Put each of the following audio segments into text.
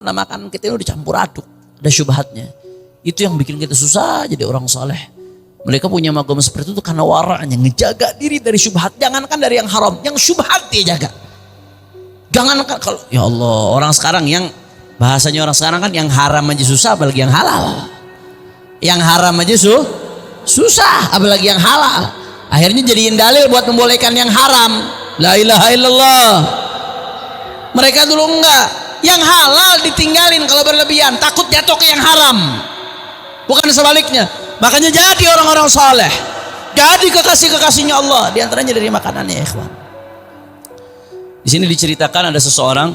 Karena makanan kita ini udah campur aduk, ada syubhatnya. Itu yang bikin kita susah jadi orang soleh. Mereka punya magam seperti itu karena waranya ngejaga diri dari syubhat. Jangankan dari yang haram, yang syubhat dia jaga. Jangankan kalau ya Allah, orang sekarang yang bahasanya orang sekarang kan yang haram aja susah, apalagi yang halal. Yang haram aja susah, apalagi yang halal. Akhirnya jadiin dalil buat membolehkan yang haram. La ilaha illallah. Mereka dulu enggak. Yang halal ditinggalin kalau berlebihan, takut jatuh ke yang haram. Bukan sebaliknya. Makanya jadi orang-orang saleh, jadi kekasih-kekasihnya Allah. Di antaranya dari makanannya, ya ikhwan. Di sini diceritakan ada seseorang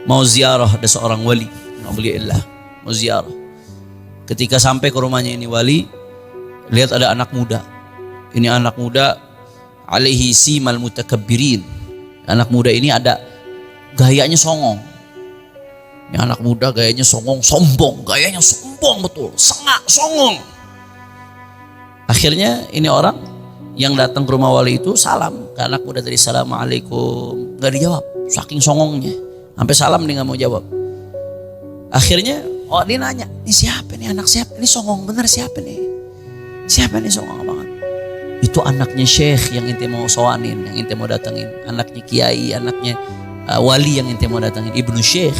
mau ziarah, ada seorang wali, Alhamdulillah, mau ziarah. Ketika sampai ke rumahnya ini wali, lihat ada anak muda. Ini anak muda alaihi simal mutakabbirin. Anak muda ini ada gayanya songong. Ini anak muda gayanya songong, sombong, gayanya sombong betul, sengak, songong. Akhirnya ini orang yang datang ke rumah wali itu salam ke anak muda tadi, assalamualaikum, nggak dijawab, saking songongnya, sampai salam dia nggak mau jawab. Akhirnya dia nanya, ini siapa nih, anak siapa? Ini songong bener siapa nih? Siapa nih songong banget? Itu anaknya syekh yang ente mau sowanin, yang ente mau datengin, anaknya kiai, anaknya wali yang ente mau datangin, ibnu syekh.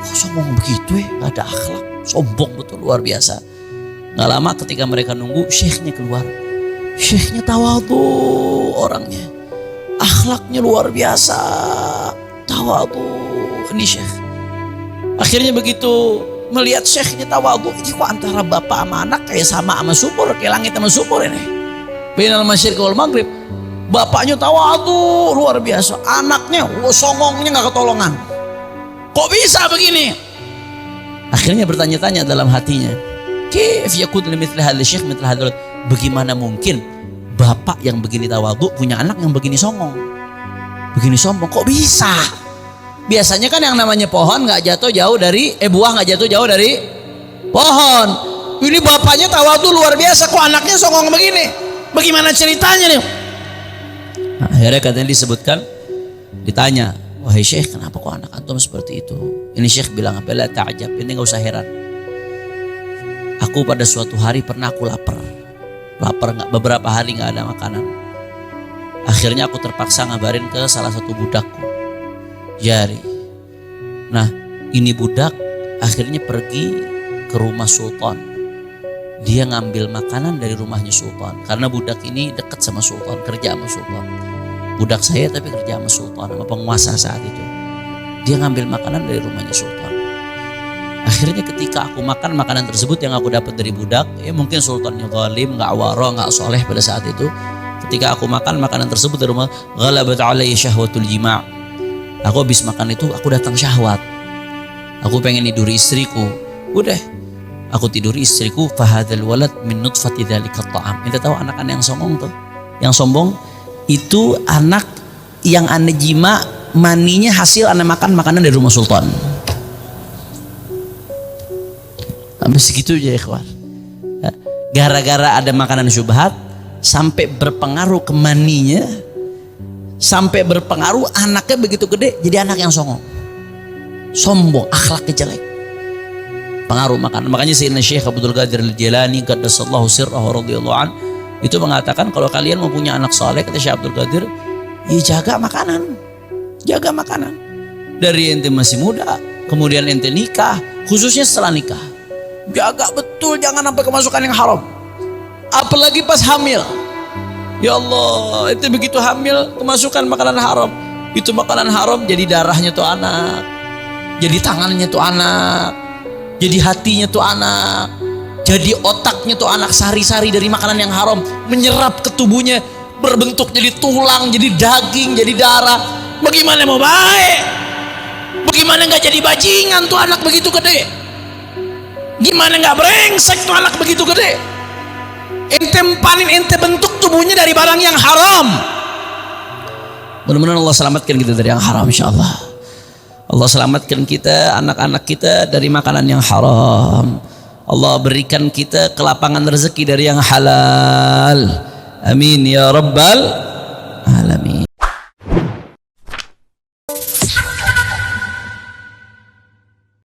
Kok sombong begitu ya, gak ada akhlak, sombong betul, luar biasa. Gak lama ketika mereka nunggu, syekhnya keluar. Syekhnya tawadhu orangnya, akhlaknya luar biasa, tawadhu ini syekh. Akhirnya begitu melihat syekhnya tawadhu, ini kok antara bapak sama anak kayak sama sumur, kayak langit sama sumur ini, bainal masyriq wal maghrib. Bapaknya tawadhu luar biasa, anaknya songongnya nggak ketolongan. Kok bisa begini? Akhirnya bertanya-tanya dalam hatinya, kif yakun limithli hadzal syekh mithla hadzal, bagaimana mungkin bapak yang begini tawadhu punya anak yang begini songong, begini sombong, kok bisa? Biasanya kan yang namanya pohon nggak jatuh jauh dari buah nggak jatuh jauh dari pohon. Ini bapaknya tawadhu luar biasa, kok anaknya songong begini? Bagaimana ceritanya nih? Akhirnya katanya disebutkan, ditanya, wahai syekh, kenapa kok anak antum seperti itu? Ini syekh bilang, la ta'jab, ini gak usah heran. Aku pada suatu hari pernah aku lapar nggak, beberapa hari nggak ada makanan. Akhirnya aku terpaksa ngabarin ke salah satu budakku, Jari. Nah, ini budak akhirnya pergi ke rumah sultan. Dia ngambil makanan dari rumahnya sultan, karena budak ini dekat sama sultan, kerja sama sultan. Budak saya tapi kerja sama sultan, sama penguasa saat itu. Dia ngambil makanan dari rumahnya sultan. Akhirnya ketika aku makan makanan tersebut yang aku dapat dari budak, ya mungkin sultannya zalim, nggak waro, nggak soleh pada saat itu. Ketika aku makan makanan tersebut dari rumah, ghalabat alayya syahwatul jima'. Aku habis makan itu aku datang syahwat. Aku pengen tidur istriku. Udah, aku tidur istriku, fahadzal walad min nutfati dzalikal ta'am. Ente tahu anak-anak yang sombong tuh? Yang sombong itu anak yang ane jima, maninya hasil ane makan makanan dari rumah sultan. Sampai segitu aja ikhwan. Gara-gara ada makanan syubhat sampai berpengaruh ke maninya, sampai berpengaruh anaknya begitu gede jadi anak yang songong, sombong, akhlaknya jelek, pengaruh makanan. Makanya Sayyidina Syekh Abdul Qadir Al-Jilani qaddasallahu sirrahu radhiyallahu an itu mengatakan, kalau kalian mau punya anak soleh, kata Syekh Abdul Qadir, ya jaga makanan, jaga makanan dari ente masih muda, kemudian ente nikah, khususnya setelah nikah, jaga betul, jangan sampai kemasukan yang haram, apalagi pas hamil. Ya Allah, itu begitu hamil kemasukan makanan haram, itu makanan haram jadi darahnya tuh anak, jadi tangannya tuh anak, jadi hatinya tuh anak, jadi otaknya tuh anak, sari-sari dari makanan yang haram menyerap ke tubuhnya, berbentuk jadi tulang, jadi daging, jadi darah. Bagaimana mau baik? Bagaimana nggak jadi bajingan tuh anak begitu gede? Gimana nggak brengsek tuh anak begitu gede? Ente empanin, ente bentuk tubuhnya dari barang yang haram. Mudah-mudahan Allah selamatkan kita dari yang haram, insyaallah. Allah selamatkan kita, anak-anak kita dari makanan yang haram. Allah berikan kita kelapangan rezeki dari yang halal. Amin ya rabbal